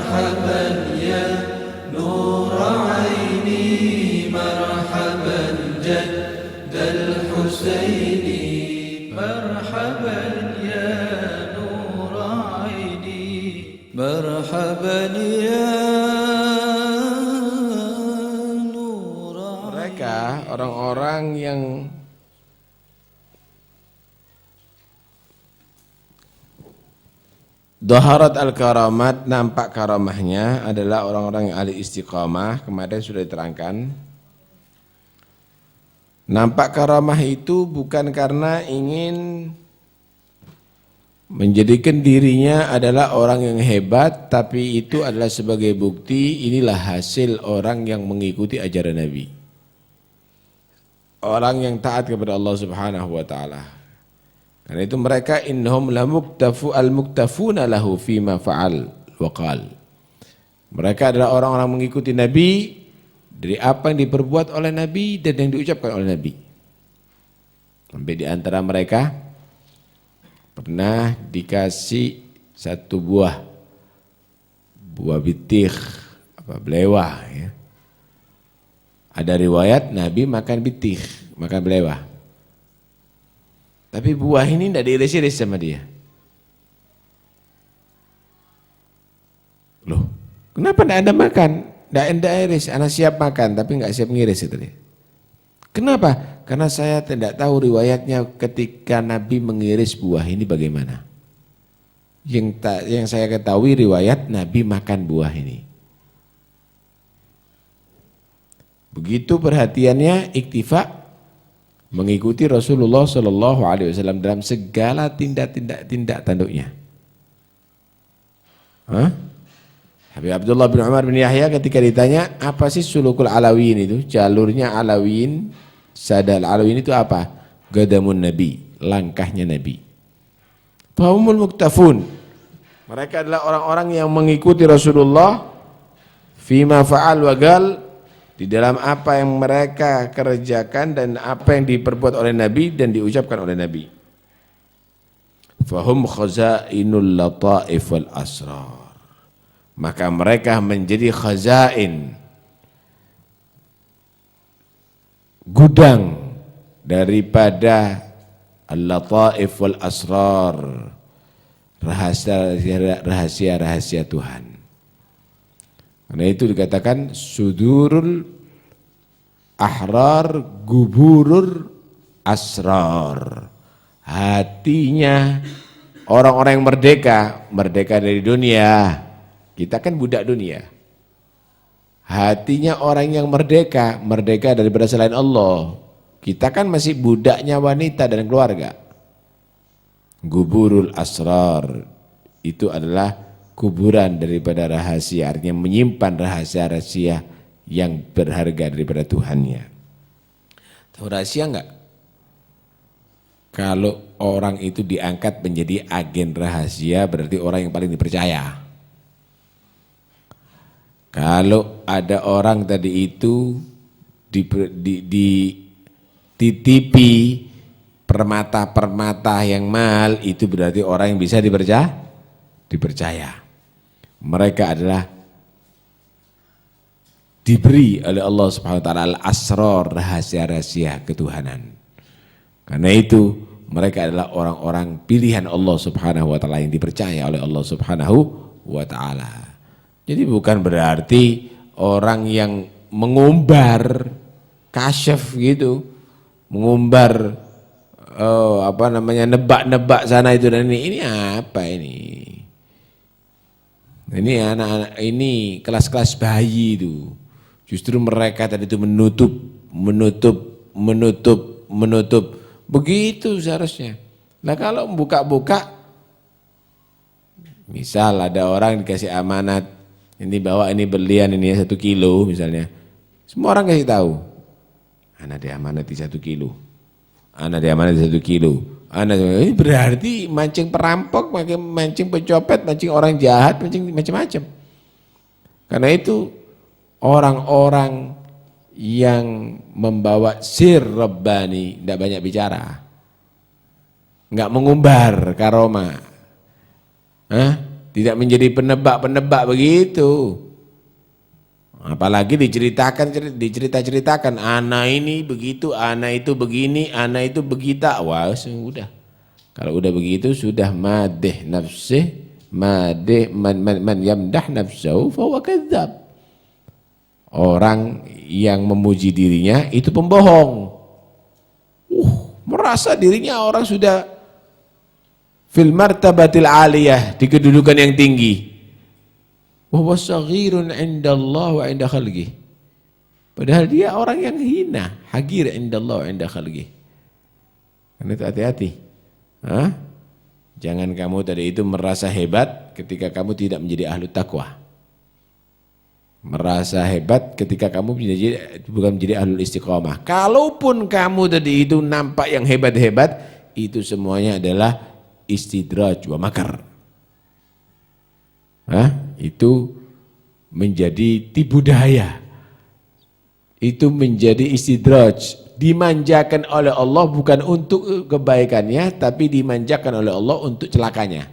مرحبا يا نور عيني مرحبا جد الحسين مرحبا يا نور عيني مرحبا يا نور عيني. Mereka orang-orang yang Dhaharat al-karamat, nampak karamahnya adalah orang-orang yang ahli istiqamah. Kemarin sudah diterangkan. Nampak karamah itu bukan karena ingin menjadikan dirinya adalah orang yang hebat, tapi itu adalah sebagai bukti inilah hasil orang yang mengikuti ajaran Nabi. Orang yang taat kepada Allah Subhanahu wa taala. Karena itu mereka innahum la muktafuna lahu fima fa'al wa qal. Mereka adalah orang-orang mengikuti Nabi dari apa yang diperbuat oleh Nabi dan yang diucapkan oleh Nabi. Sampai di antara mereka pernah dikasih satu buah bitih, belewah ya. Ada riwayat Nabi makan bitih, makan belewah. Tapi buah ini tidak diiris-iris sama dia. Loh, kenapa tidak Anda makan? Tidak iris, Anda siap makan tapi nggak siap ngiris itu dia. Kenapa? Karena saya tidak tahu riwayatnya ketika Nabi mengiris buah ini bagaimana. Yang saya ketahui riwayat Nabi makan buah ini. Begitu perhatiannya, iktifa, mengikuti Rasulullah Shallallahu Alaihi Wasallam dalam segala tindak tanduknya. Habib Abdullah bin Umar bin Yahya ketika ditanya apa sih sulukul Alawiyin itu, jalurnya Alawiyin, sadal Alawiyin itu apa? Gadamun Nabi, langkahnya Nabi. Fahumul muktafun, mereka adalah orang-orang yang mengikuti Rasulullah fima fa'al wagal, di dalam apa yang mereka kerjakan dan apa yang diperbuat oleh Nabi dan diucapkan oleh Nabi. Fahum khazainul lataif wal asrar. Maka mereka menjadi khazain, gudang daripada al-lataif wal asrar, rahasia-rahasia Tuhan. Karena itu dikatakan sudurul ahrar guburur asrar. Hatinya orang-orang yang merdeka dari dunia. Kita kan budak dunia. Hatinya orang yang merdeka daripada selain Allah. Kita kan masih budaknya wanita dan keluarga. Guburul asrar itu adalah kuburan daripada rahasia, artinya menyimpan rahasia-rahasia yang berharga daripada Tuhannya. Tahu rahasia enggak? Kalau orang itu diangkat menjadi agen rahasia berarti orang yang paling dipercaya. Kalau ada orang tadi itu dititipi permata-permata yang mahal, itu berarti orang yang bisa dipercaya. Mereka adalah diberi oleh Allah Subhanahu wa taala al-asrar, rahasia-rahasia ketuhanan. Karena itu mereka adalah orang-orang pilihan Allah Subhanahu wa taala yang dipercaya oleh Allah Subhanahu wa taala. Jadi bukan berarti orang yang mengumbar kasyaf gitu, mengumbar nebak-nebak sana itu dan ini apa ini? Ini anak-anak ini kelas-kelas bayi itu. Justru mereka tadi itu menutup. Begitu seharusnya. Nah kalau buka-buka, misal ada orang dikasih amanat, ini bawa ini berlian ini 1 kilo misalnya. Semua orang kasih tahu. Anak diamanati 1 kilo. Anak diamanati 1 kilo. Ini berarti mancing perampok, mancing pencopet, mancing orang jahat, mancing macam-macam. Karena itu orang-orang yang membawa sir Rabbani tidak banyak bicara, nggak mengumbar karomah, Tidak menjadi penebak-penebak begitu. Apalagi diceritakan, ana ini begitu, ana itu begini, ana itu begitu. Wah, sudah. Kalau udah begitu sudah madih nafsih, madih man yamdah nafsahu fa huwa kadzdzab. Orang yang memuji dirinya itu pembohong. Merasa dirinya orang sudah fil martabatil aliyah, di kedudukan yang tinggi. Wa huwa saghirun 'indallah wa 'inda khalqih. Padahal dia orang yang hina, hagir 'indallah wa 'inda khalqih. Karena itu hati-hati. Jangan kamu tadi itu merasa hebat ketika kamu tidak menjadi ahlu taqwa. Merasa hebat ketika kamu bukan menjadi ahlul istiqomah. Kalaupun kamu tadi itu nampak yang hebat-hebat, itu semuanya adalah istidraj wa makar. Itu menjadi tipu daya. Itu menjadi istidraj. Dimanjakan oleh Allah bukan untuk kebaikannya, tapi dimanjakan oleh Allah untuk celakanya.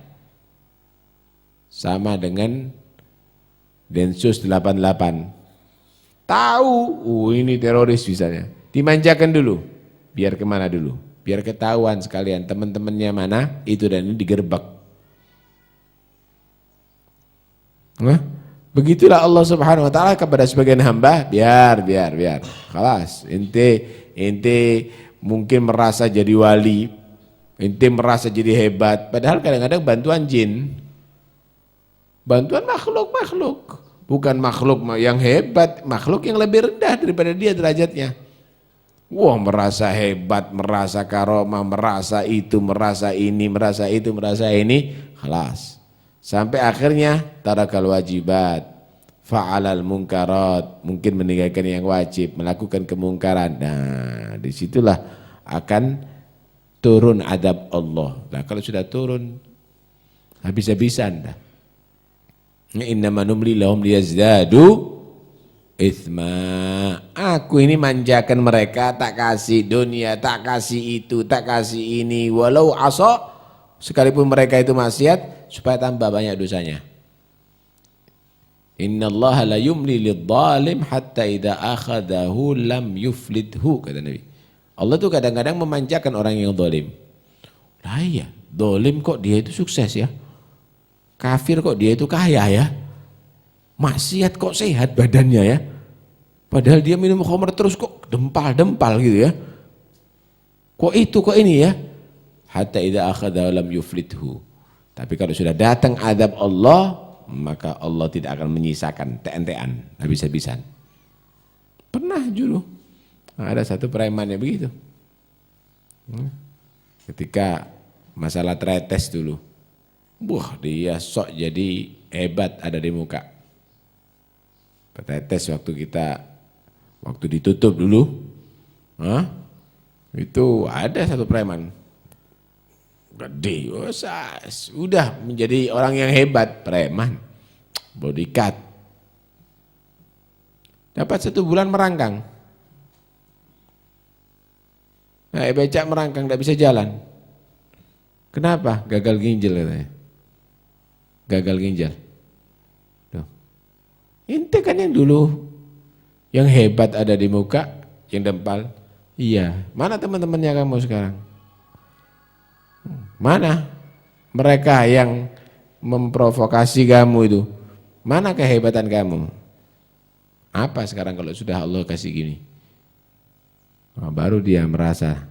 Sama dengan Densus 88. Tahu, ini teroris misalnya. Dimanjakan dulu. Biar kemana dulu? Biar ketahuan sekalian teman-temannya mana, itu dan ini digerbek. Begitulah Allah Subhanahu wa taala kepada sebagian hamba, biar. Khalas, ente mungkin merasa jadi wali, ente merasa jadi hebat, padahal kadang-kadang bantuan jin. Bantuan makhluk, bukan makhluk yang hebat, makhluk yang lebih rendah daripada dia derajatnya. Wah, merasa hebat, merasa karomah, merasa itu, merasa ini, merasa itu, merasa ini, khalas. Sampai akhirnya tarakal wajibat, fa'alal munkarat, mungkin meninggalkan yang wajib, melakukan kemungkaran. Nah, disitulah akan turun adab Allah. Nah, kalau sudah turun, habis-habisan dah. Innama numli lahum liyazdadu itsma. Aku ini manjakan mereka, tak kasih dunia, tak kasih itu, tak kasih ini, walau asa, sekalipun mereka itu maksiat, supaya tambah banyak dosanya. Innallaha la yumli lidzalim hatta idza akhadahu lam yuflithu, kata Nabi. Allah tuh kadang-kadang memanjakan orang yang zalim. Lah iya, zalim kok dia itu sukses ya? Kafir kok dia itu kaya ya? Maksiat kok sehat badannya ya? Padahal dia minum khamr terus kok dempal-dempal gitu ya? Kok itu kok ini ya? Hatta idza akhadahu lam yuflithu. Tapi kalau sudah datang adab Allah, maka Allah tidak akan menyisakan TNT-an habis-habisan. Pernah dulu ada satu preman yang begitu. Ketika masalah tretes dulu, wah dia sok jadi hebat ada di muka. Tretes waktu ditutup dulu, itu ada satu preman. Gede, udah menjadi orang yang hebat, preman, bodyguard. Dapat 1 bulan merangkang. Nah, becak merangkang, tidak bisa jalan. Kenapa? Gagal ginjal katanya. Gagal ginjal. Tuh. Ente kan yang dulu, yang hebat ada di muka, yang dempal. Iya, mana teman-temannya kamu sekarang? Mana mereka yang memprovokasi kamu itu? Mana kehebatan kamu? Apa sekarang kalau sudah Allah kasih gini? Nah, baru dia merasa,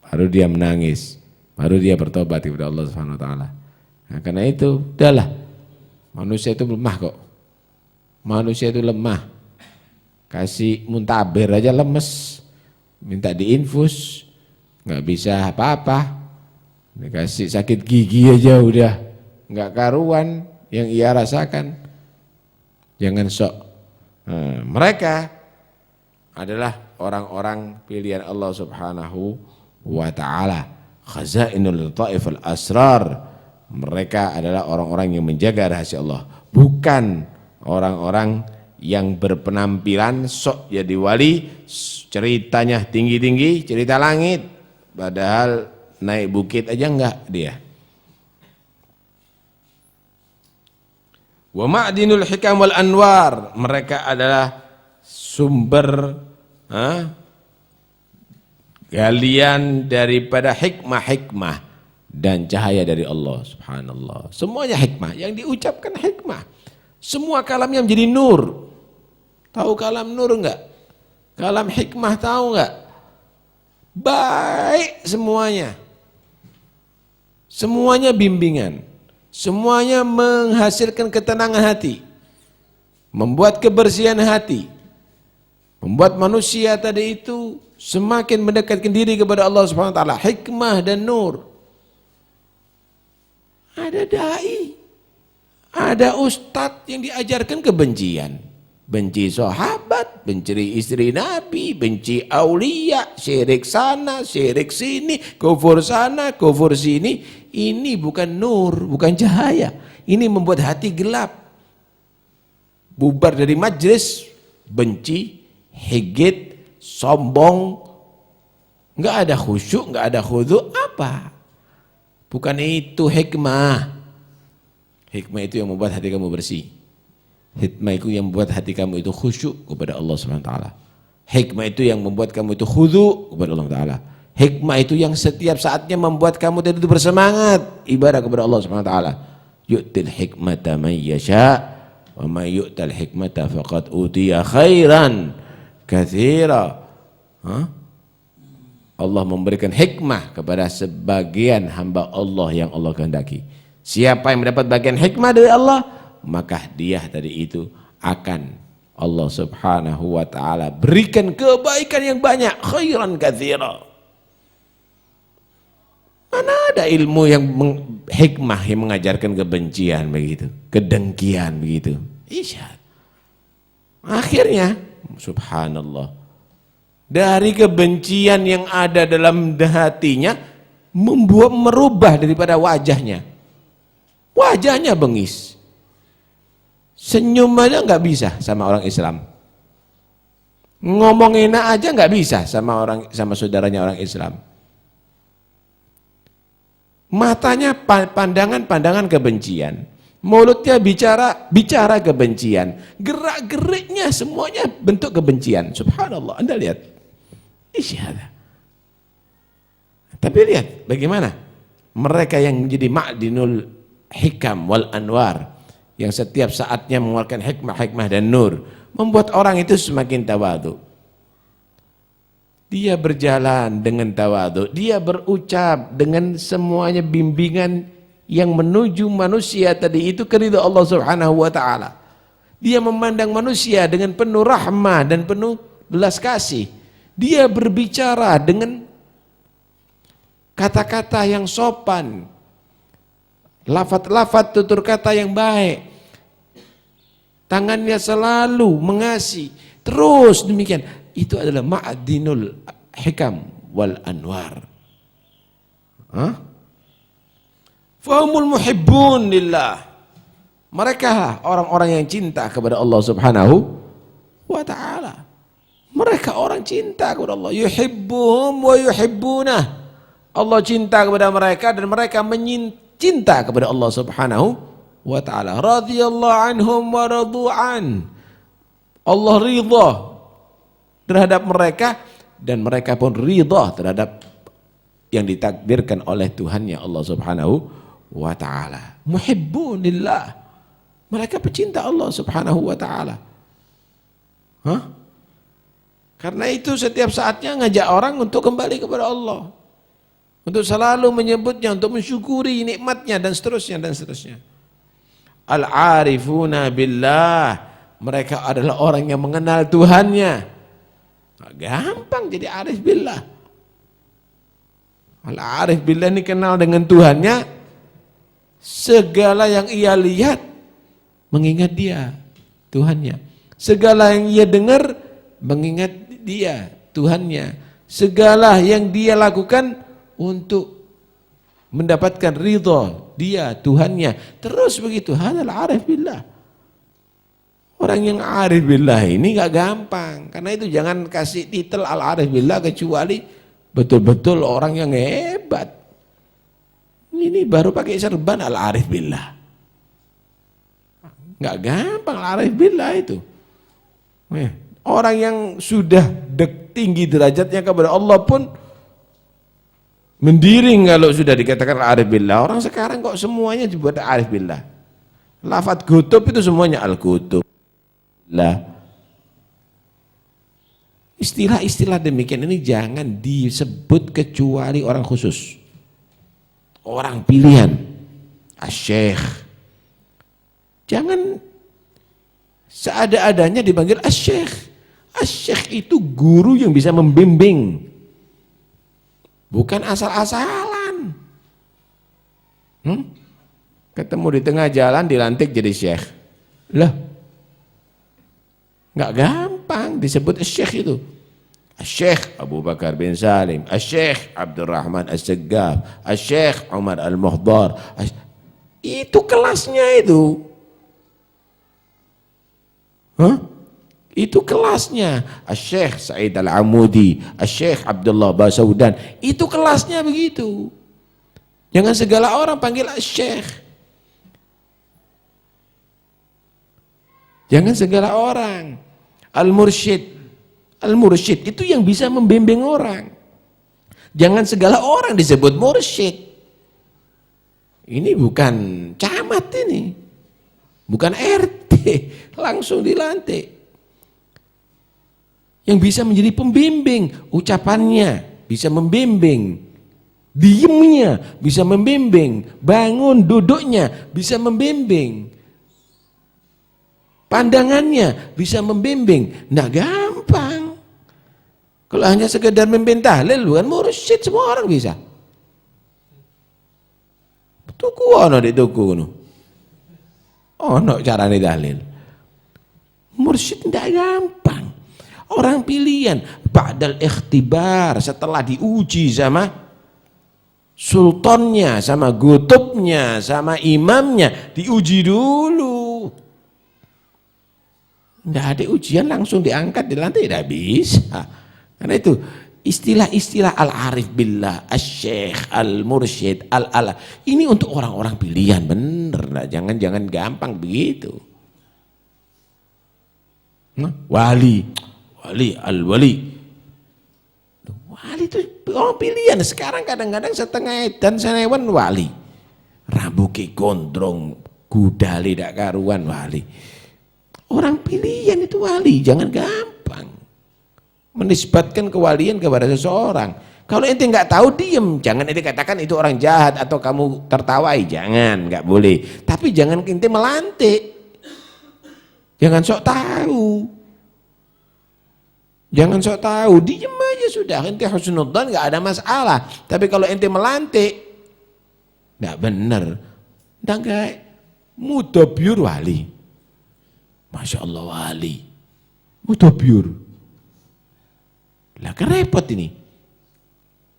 baru dia menangis, baru dia bertobat kepada Allah Subhanahu wa taala. Nah, karena itu, udahlah. Manusia itu lemah kok. Manusia itu lemah. Kasih muntaber aja lemes. Minta diinfus, nggak bisa apa-apa. Dikasih sakit gigi aja udah nggak karuan yang ia rasakan. Jangan sok. Nah, mereka adalah orang-orang pilihan Allah Subhanahu wa taala. Khazainul lataiful asrar. Mereka adalah orang-orang yang menjaga rahasia Allah, bukan orang-orang yang berpenampilan sok jadi wali, ceritanya tinggi-tinggi, cerita langit, padahal naik bukit aja enggak dia. Wa ma'dinul hikam wal anwar, mereka adalah sumber galian daripada hikmah-hikmah dan cahaya dari Allah. Subhanallah. Semuanya hikmah, yang diucapkan hikmah. Semua kalamnya menjadi nur. Tahu kalam nur enggak? Kalam hikmah tahu enggak? Baik semuanya. Semuanya bimbingan. Semuanya menghasilkan ketenangan hati. Membuat kebersihan hati. Membuat manusia tadi itu semakin mendekatkan diri kepada Allah Subhanahu wa taala. Hikmah dan nur. Ada dai, ada ustadz yang diajarkan kebencian. Benci sahabat, benci istri Nabi, benci aulia, syirik sana, syirik sini, kufur sana, kufur sini. Ini bukan nur, bukan cahaya. Ini membuat hati gelap. Bubar dari majlis, benci, higit, sombong, enggak ada khusyuk, enggak ada khudu, apa? Bukan itu hikmah. Hikmah itu yang membuat hati kamu bersih. Hikmah itu yang membuat hati kamu itu khusyuk kepada Allah Subhanahu wa taala. Hikmah itu yang membuat kamu itu khudu kepada Allah taala. Hikmah itu yang setiap saatnya membuat kamu itu bersemangat ibadah kepada Allah Subhanahu wa taala. Yu'til hikmata man yasha wa may yu'tal hikmata faqad utiya khairan katsira. Allah memberikan hikmah kepada sebagian hamba Allah yang Allah kehendaki. Siapa yang mendapat bagian hikmah dari Allah, maka dia tadi itu akan Allah Subhanahu wa taala berikan kebaikan yang banyak, khairan katsira. Mana ada ilmu yang hikmah yang mengajarkan kebencian begitu, kedengkian begitu. Isyad. Akhirnya subhanallah, dari kebencian yang ada dalam hatinya merubah daripada wajahnya. Wajahnya bengis. Senyum aja nggak bisa sama orang Islam. Ngomong enak aja nggak bisa sama saudaranya orang Islam. Matanya pandangan kebencian. Mulutnya bicara kebencian. Gerak-geriknya semuanya bentuk kebencian. Subhanallah. Anda lihat. Isyada. Tapi lihat bagaimana mereka yang menjadi ma'dinul hikam wal anwar, yang setiap saatnya mengeluarkan hikmah-hikmah dan nur, membuat orang itu semakin tawadhu. Dia berjalan dengan tawadhu, dia berucap dengan semuanya bimbingan yang menuju manusia tadi itu ke ridha Allah Subhanahu wa taala. Dia memandang manusia dengan penuh rahmah dan penuh belas kasih. Dia berbicara dengan kata-kata yang sopan, lafaz-lafaz tutur kata yang baik. Tangannya selalu mengasih. Terus demikian. Itu adalah ma'dinul hikam wal anwar. Fahumul muhibbun lillah. Mereka orang-orang yang cinta kepada Allah Subhanahu wa ta'ala. Mereka orang cinta kepada Allah. Yuhibbuhum wa yuhibbunah. Allah cinta kepada mereka dan mereka cinta kepada Allah Subhanahu wa ta'ala. Radhiyallahu anhum wa radu'an. Allah ridha terhadap mereka dan mereka pun ridha terhadap yang ditakdirkan oleh Tuhannya Allah Subhanahu wa ta'ala. Muhibbunillah. Mereka pecinta Allah Subhanahu wa ta'ala. Karena itu setiap saatnya ngajak orang untuk kembali kepada Allah, untuk selalu menyebutnya, untuk mensyukuri nikmatnya dan seterusnya dan seterusnya. Al-arifuna billah. Mereka adalah orang yang mengenal Tuhannya. Gampang jadi arif billah. Al-arif billah ini kenal dengan Tuhannya. Segala yang ia lihat mengingat dia, Tuhannya. Segala yang ia dengar mengingat dia, Tuhannya. Segala yang dia lakukan untuk mendapatkan ridha dia, Tuhannya. Terus begitu. Hadal arif billah. Orang yang arif billah ini gak gampang. Karena itu jangan kasih titel al-arif billah kecuali betul-betul orang yang hebat. Ini baru pakai serban al-arif billah. Enggak gampang arif billah itu. Orang yang sudah tinggi derajatnya kepada Allah pun mendiring kalau sudah dikatakan arif billah. Orang sekarang kok semuanya dibuat arif billah. Lafaz kutub itu semuanya al-kutub. Lah. Istilah-istilah demikian ini jangan disebut kecuali orang khusus. Orang pilihan. Asy-Syaikh. Jangan seada-adanya dipanggil Asy-Syaikh. Asy-Syaikh itu guru yang bisa membimbing. Bukan asal-asalan. Ketemu di tengah jalan dilantik jadi syekh. Lah. Enggak gampang disebut Asy-Syaikh itu. Asy-Syaikh Abu Bakar bin Salim, Asy-Syaikh Abdurrahman As-Saggaf, Asy-Syaikh Umar Al-Muhdar. Itu kelasnya itu. Itu kelasnya. Asy-Syaikh Sa'id Al-Amudi, Asy-Syaikh Abdullah Basaudan. Itu kelasnya begitu. Jangan segala orang panggil Asy-Syaikh. Jangan segala orang. Al-mursyid itu yang bisa membimbing orang. Jangan segala orang disebut mursyid. Ini bukan camat ini. Bukan RT, langsung dilantik. Yang bisa menjadi pembimbing, ucapannya bisa membimbing, diemnya bisa membimbing, bangun duduknya bisa membimbing. Pandangannya bisa membimbing. Nah gampang. Kalau hanya sekedar memimpin tahlil bukan mursyid, semua orang bisa. Tuku ono di tuku ono. Ono carane tahlil. Mursyid tidak gampang. Orang pilihan ba'dal ikhtibar, setelah diuji sama sultannya, sama gutubnya, sama imamnya, diuji dulu. Tidak ada ujian langsung diangkat, dilantik, tidak bisa. Karena itu istilah-istilah al-arif billah, asy-syaikh, al-mursyid, al-ala. Ini untuk orang-orang pilihan, bener. Nah, jangan gampang begitu. Wali, al-wali. Wali itu orang pilihan. Sekarang kadang-kadang setengah dan senewan wali. Rambuke gondrong, gudali dak karuan wali. Orang pilihan itu wali, jangan gampang menisbatkan kewalian kepada seseorang. Kalau ente nggak tahu diem, jangan ente katakan itu orang jahat atau kamu tertawai, jangan, nggak boleh. Tapi jangan ente melantik, jangan sok tahu, jangan sok tahu, diem aja sudah. Ente husnudzan nggak ada masalah. Tapi kalau ente melantik, nggak bener, nggak mudabyur wali. Masya Allah wali, mudabyur. Lah kan repot ini.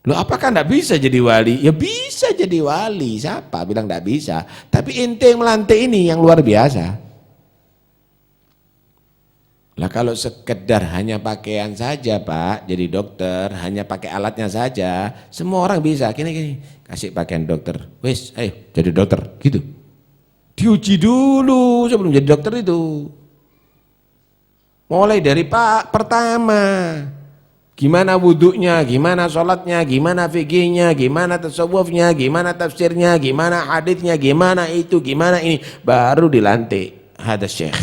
Loh apakah enggak bisa jadi wali? Ya bisa jadi wali, siapa bilang enggak bisa. Tapi ente yang melantik ini yang luar biasa. Lah kalau sekedar hanya pakaian saja Pak, jadi dokter, hanya pakai alatnya saja, semua orang bisa. Gini, kasih pakaian dokter, wis, ayo jadi dokter, gitu. Diuji dulu sebelum jadi dokter itu. Mulai dari pertama, gimana wudhunya, gimana sholatnya, gimana fikihnya, gimana tasawufnya, gimana tafsirnya, gimana haditsnya, gimana itu, gimana ini, baru dilantik hadas syekh.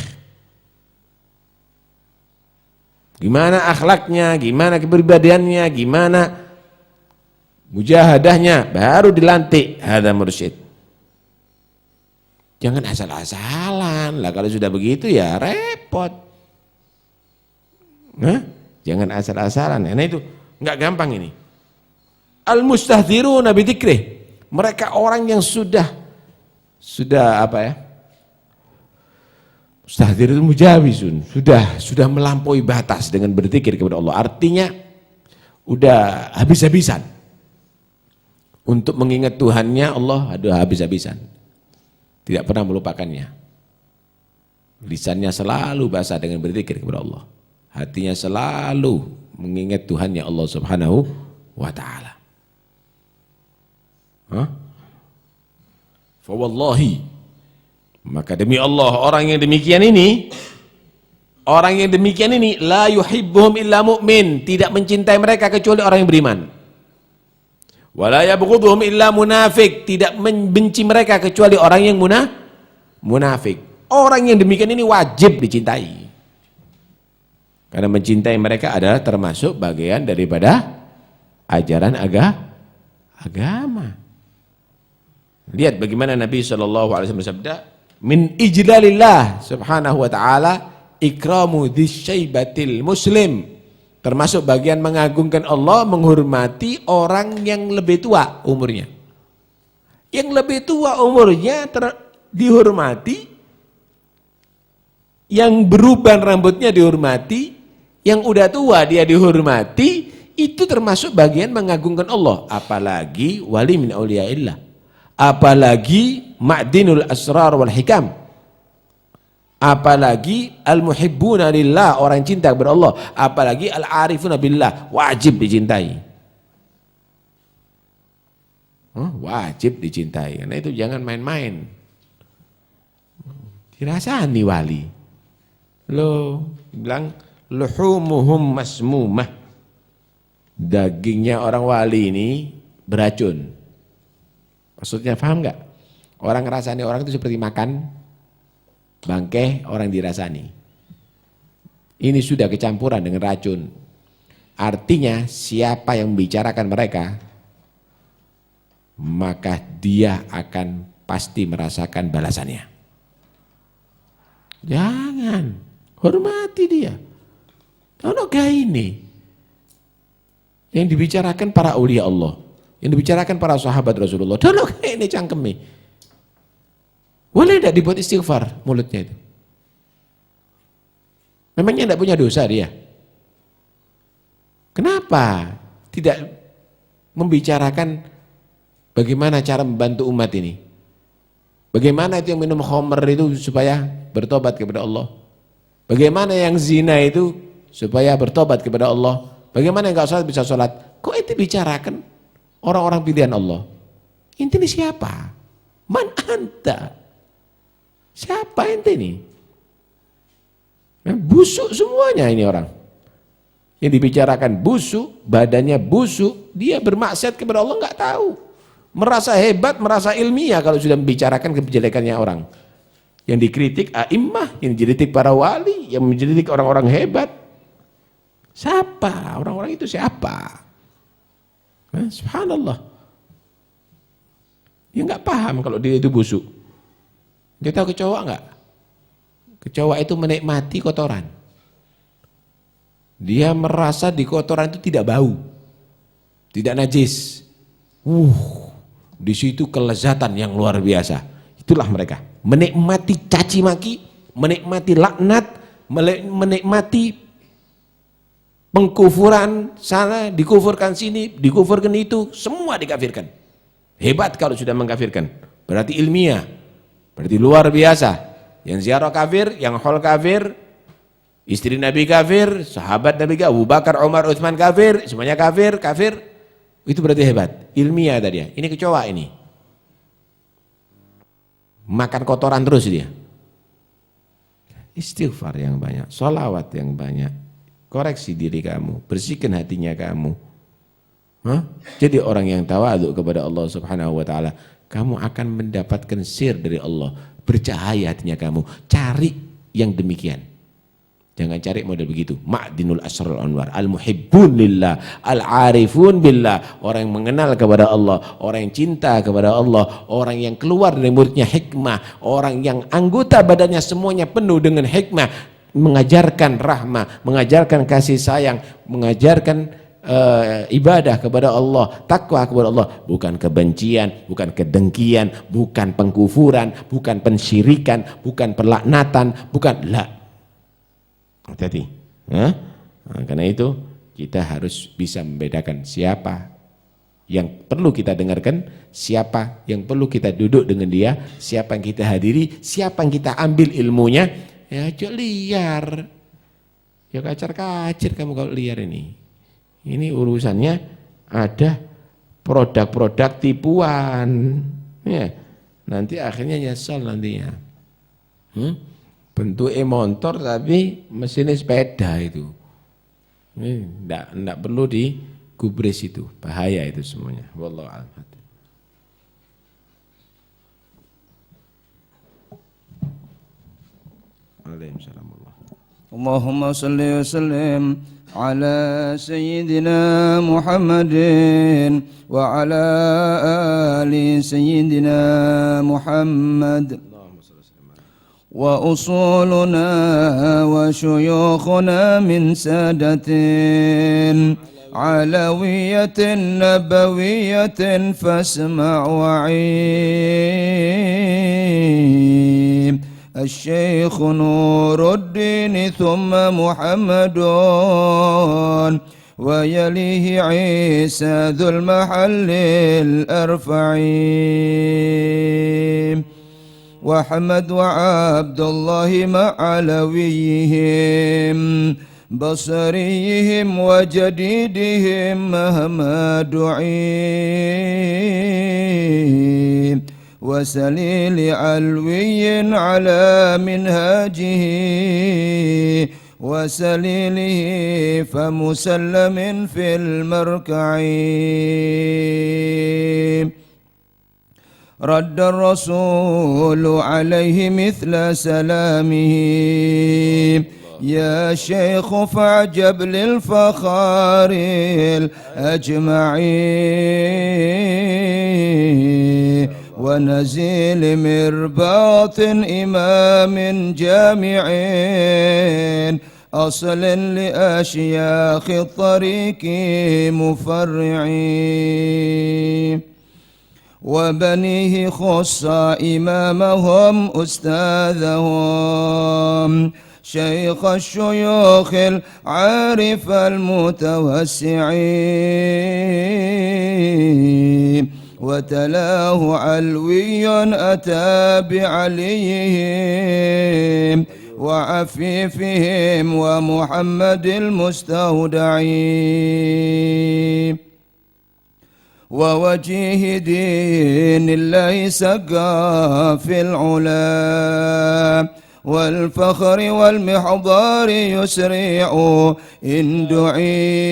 Gimana akhlaknya, gimana kepribadiannya, gimana mujahadahnya, baru dilantik hada mursyid. Jangan asal-asalan lah, kalau sudah begitu ya repot. Jangan asal-asalan. Nah itu nggak gampang ini. Al-mustahdziruna bidzikrih. Mereka orang yang sudah apa ya? Mustahdzir itu mujawizun, sudah melampaui batas dengan berzikir kepada Allah. Artinya udah habis-habisan. Untuk mengingat Tuhannya Allah ada habis-habisan. Tidak pernah melupakannya. Lisannya selalu basah dengan berzikir kepada Allah. Hatinya selalu mengingat Tuhannya Allah Subhanahu wa ta'ala. Fa wallahi Maka demi Allah, orang yang demikian ini la yuhibbuhum illa mu'min, tidak mencintai mereka kecuali orang yang beriman. Wala yabghuduhum illa munafik, tidak membenci mereka kecuali orang yang munafik. Orang yang demikian ini wajib dicintai. Karena mencintai mereka adalah termasuk bagian daripada ajaran agama. Lihat bagaimana Nabi SAW bersabda, min ijlalillah subhanahu wa ta'ala ikramu dhisyaibatil muslim. Termasuk bagian mengagungkan Allah, menghormati orang yang lebih tua umurnya. Yang lebih tua umurnya dihormati, yang beruban rambutnya dihormati, yang udah tua dia dihormati, itu termasuk bagian mengagungkan Allah. Apalagi wali min auliyaillah, apalagi ma'dinul asrar wal hikam, apalagi al-muhibbuna lillah, orang cinta kepada Allah, apalagi al-arifuna billah, wajib dicintai. Wajib dicintai, karena itu jangan main-main. Dirasani wali. Loh, bilang luhumuhum masmumah, dagingnya orang wali ini beracun. Maksudnya paham nggak? Orang ngerasani orang itu seperti makan bangkai orang dirasani. Ini sudah kecampuran dengan racun. Artinya siapa yang membicarakan mereka, maka dia akan pasti merasakan balasannya. Jangan, hormati dia. Ono ini yang dibicarakan para aulia Allah, yang dibicarakan para sahabat Rasulullah. Ono ini cangkemi. Boleh tidak dibuat istighfar mulutnya itu? Memangnya tidak punya dosa dia? Kenapa tidak membicarakan bagaimana cara membantu umat ini? Bagaimana itu yang minum khamr itu supaya bertobat kepada Allah? Bagaimana yang zina itu supaya bertobat kepada Allah? Bagaimana yang enggak sholat bisa sholat? Kok itu bicarakan orang-orang pilihan Allah? Inti ini siapa? Man anta? Siapa ente ini? Busuk semuanya ini orang. Yang dibicarakan busuk, badannya busuk, dia bermaksiat kepada Allah enggak tahu. Merasa hebat, merasa ilmiah kalau sudah membicarakan kejelekannya orang. Yang dikritik a'immah, yang dikritik para wali, yang dikritik orang-orang hebat. Siapa? Orang-orang itu siapa? Subhanallah. Dia enggak paham kalau dia itu busuk. Dia tahu kecoa enggak? Kecoa itu menikmati kotoran. Dia merasa di kotoran itu tidak bau, tidak najis. Di situ kelezatan yang luar biasa. Itulah mereka, menikmati caci maki, menikmati laknat, menikmati pengkufuran sana, dikufurkan sini, dikufurkan itu, semua dikafirkan. Hebat kalau sudah mengkafirkan, berarti ilmiah, berarti luar biasa. Yang ziarah kafir, yang hol kafir, istri Nabi kafir, sahabat Nabi kafir, Abu Bakar, Umar, Utsman kafir, semuanya kafir. Itu berarti hebat, ilmiah tadi ya. Ini kecoa ini. Makan kotoran terus dia. Istighfar yang banyak, sholawat yang banyak, koreksi diri kamu, bersihkan hatinya kamu. Jadi orang yang tawadhu kepada Allah Subhanahu wa taala, kamu akan mendapatkan sir dari Allah, bercahaya hatinya kamu. Cari yang demikian. Jangan cari model begitu. Ma'dinul asrul anwar, al-muhibbun lillah, al-arifun billah, orang yang mengenal kepada Allah, orang yang cinta kepada Allah, orang yang keluar dari mulutnya hikmah, orang yang anggota badannya semuanya penuh dengan hikmah, mengajarkan rahmah, mengajarkan kasih sayang, mengajarkan ibadah kepada Allah, takwa kepada Allah, bukan kebencian, bukan kedengkian, bukan pengkufuran, bukan pensyirikan, bukan pelaknatan, bukan la. Hati-hati. Karena itu kita harus bisa membedakan siapa yang perlu kita dengarkan, siapa yang perlu kita duduk dengan dia, siapa yang kita hadiri, siapa yang kita ambil ilmunya. Ya jangan liar, ya kacar-kacir kamu kalau liar ini. Ini urusannya ada produk-produk tipuan, ya nanti akhirnya nyesel nantinya. Bentuknya motor tapi mesinnya sepeda itu. Ini enggak perlu digubris itu, bahaya itu semuanya. Wallahu a'lam. Waalaikumsalam. Allahumma salli wa sallim ala sayyidina Muhammadin wa ala ali sayyidina Muhammad. Wa usuluna wa syuyukhuna min sadatin alawiyatin nabawiyatin fasma' wa'im. الشيخ نور الدين ثم محمد ويليه عيسى ذو المحل الأرفع وأحمد وعبد الله مع علويهم بصريهم وجديدهم مهما دعي وسليل علوي على منهاجه وسليله فمسلم في المركع رد الرسول عليه مثل سلامه يا شيخ فاعجب للفخار الأجمعين ونزيل مرباط إمام جامع أصل لأشياخ الطريق مفرعين وبنيه خص إمامهم أستاذهم شيخ الشيوخ العارف المتوسعين وتلاه علوي أتى بعليهم وعفيفهم ومحمد المستودعين ووجيه دين الله سقى في العلا والفخر والمحضار يسرع إن دعي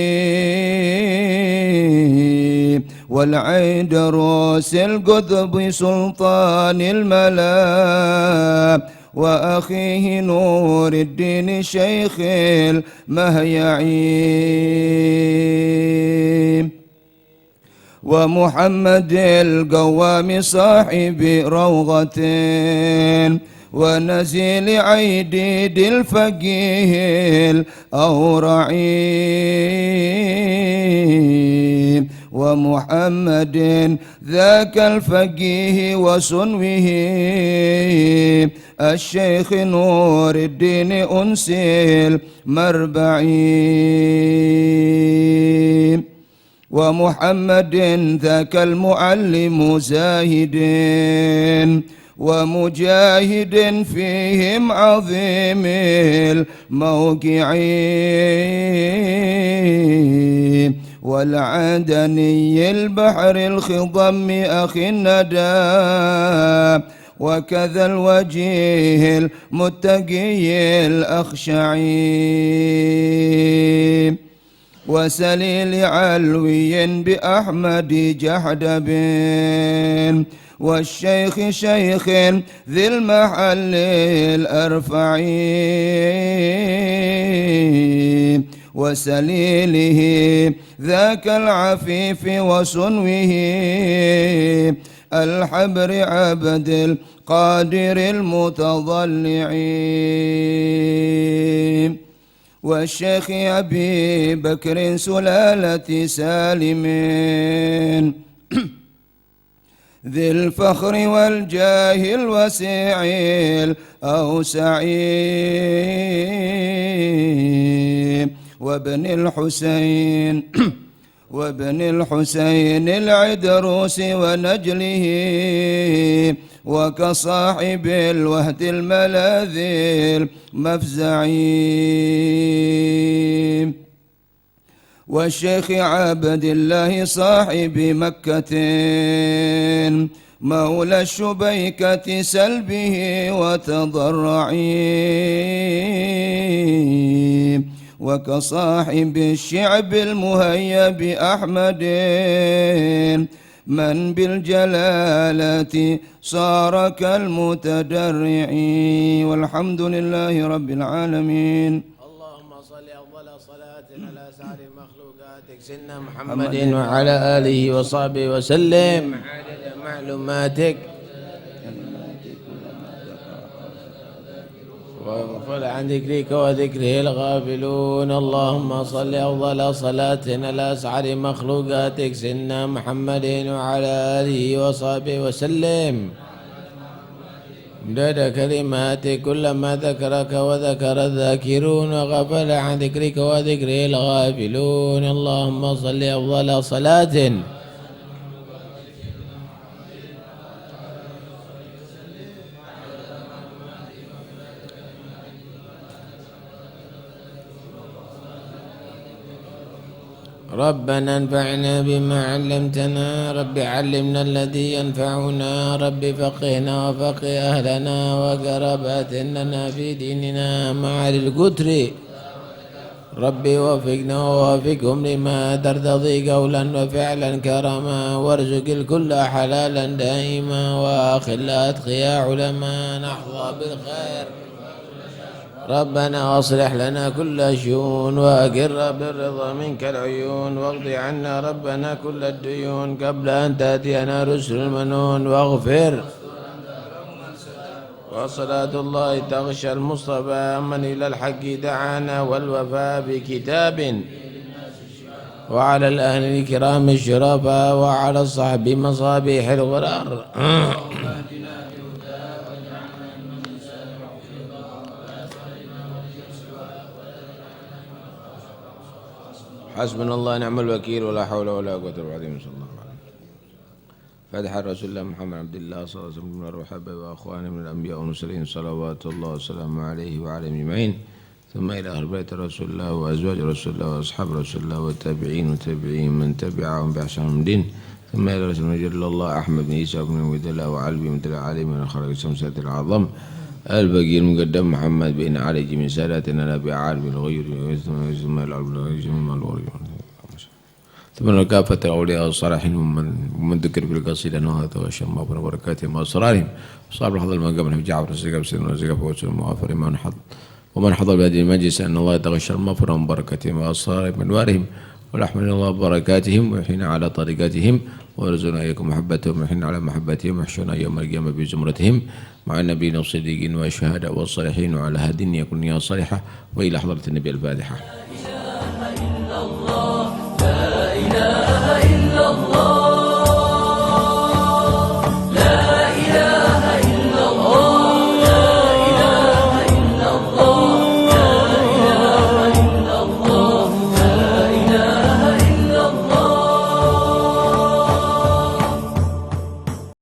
والعيد روس القطب سلطان الملا وأخيه نور الدين شيخ المهيعين ومحمد القوام صاحب روضة ونزيل عيديد الفقيه الأورعي ومحمد ذاك الفقيه وسنوه الشيخ نور الدين أنسي المربعي ومحمد ذاك المعلم زاهد ومجاهد فيهم عظيم الموقع والعدني البحر الخضم أخي الندى وكذا الوجيه المتقي الأخشعي وسليل علوي بأحمد جحدب والشيخ شيخ ذي المحل الأرفع وسليله ذاك العفيف وسنوه الحبر عبد القادر المتضلع والشيخ أبي بكر سلالة سالم ذي الفخر والجاه الوسيع الأوسع وابن الحسين العدروس ونجله وكصاحب الوهد الملاذ المفزعي والشيخ عبد الله صاحب مكة مولى الشبيكة سلبه وتضرعي وكصاحب الشعب المهيب أحمد من بالجلالة صار كالمتدرع والحمد لله رب العالمين. اللهم صل أفضل صلاة على سعد مخلوقاتك سيدنا محمد وعلى آله وصحبه وسلم عدد معلوماتك وغفل عن ذكرك وذكره الغافلون. اللهم صل أفضل صلاة على أسعد مخلوقاتك سيدنا محمد وعلى آله وصحبه وسلم امداد كلماتك كلما ذكرك وذكر الذاكرون وغفل عن ذكرك وذكره الغافلون. اللهم صل أفضل صلاة ربنا انفعنا بما علمتنا رب علمنا الذي ينفعنا رب فقهنا وفقه أهلنا وقربات لنا في ديننا مع القتر ربي وفقنا ووفقهم لما ترتضي قولا وفعلا كرما وارزق الكل حلالا دائما وأخل أتقياء علما نحظى بالخير. ربنا أصلح لنا كل شؤون وأقر بالرضا منك العيون واقض عنا ربنا كل الديون قبل أن تأتينا رسل المنون واغفر. وصلاة الله تغشى المصطفى من إلى الحق دعانا والوفاء بكتاب وعلى الأهل الكرام الشرفاء وعلى الصحب مصابيح الغرار. حسبنا الله نعم الوكيل ولا حول ولا قوة إلا بالله صلى الله عليه وسلم. فاتحة رسول الله محمد عبد الله صلى الله عليه وسلم من الرحبة وأخوانه من الأنبياء والمرسلين صلوات الله وسلامه عليه وعلى أجمعين ثم إلى أهل بيت رسول الله وأزواج رسول الله وأصحاب رسول الله والتابعين وتابعين من تبعهم بإحسان دين ثم إلى رسول جل الله أحمد بن عيسى بن عبد الله وعلي بن العالم من خلق الشمسات العظم البقي المقدم محمد بن علي من ساداتنا نبي عالم الغير ثم ثم كافة الأولياء الصالحين ومن ذكر في القصيدة وهذا وشم وبركاتهم وأسرارهم صار الحظ المقام في جعفر السقف سيدنا السقف وسلم وافر ومن حضر بهذه المجلس أن الله يتغشى المغفرة من بركاتهم وأسرارهم وأنوارهم ونحمد الله ببركاتهم ويحيينا على طريقاتهم ورزقنا إياكم محبتهم ويحيينا على محبتهم ويحشرنا يوم القيامة بزمرتهم مع النبيين والصديقين والشهداء والصالحين وعلى هدي يكون نية صالحة وإلى حضرة النبي الفاتحة.